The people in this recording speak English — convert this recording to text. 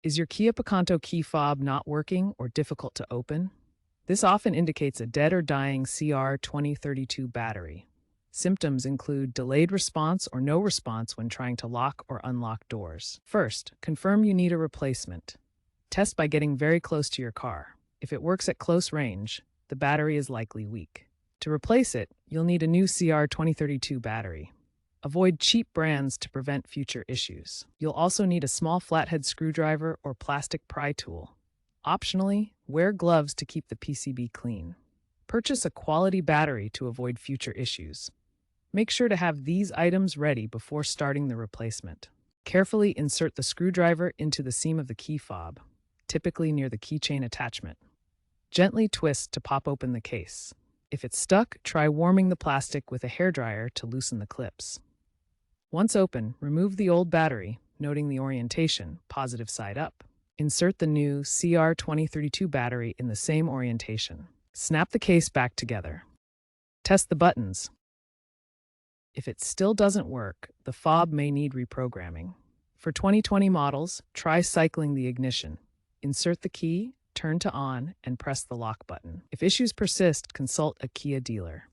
Is your Kia Picanto key fob not working or difficult to open? This often indicates a dead or dying CR2032 battery. Symptoms include delayed response or no response when trying to lock or unlock doors. First, confirm you need a replacement. Test by getting very close to your car. If it works at close range, the battery is likely weak. To replace it, you'll need a new CR2032 battery. Avoid cheap brands to prevent future issues. You'll also need a small flathead screwdriver or plastic pry tool. Optionally, wear gloves to keep the PCB clean. Purchase a quality battery to avoid future issues. Make sure to have these items ready before starting the replacement. Carefully insert the screwdriver into the seam of the key fob, typically near the keychain attachment. Gently twist to pop open the case. If it's stuck, try warming the plastic with a hairdryer to loosen the clips. Once open, remove the old battery, noting the orientation, positive side up. Insert the new CR2032 battery in the same orientation. Snap the case back together. Test the buttons. If it still doesn't work, the fob may need reprogramming. For 2020 models, try cycling the ignition. Insert the key, turn to on, and press the lock button. If issues persist, consult a Kia dealer.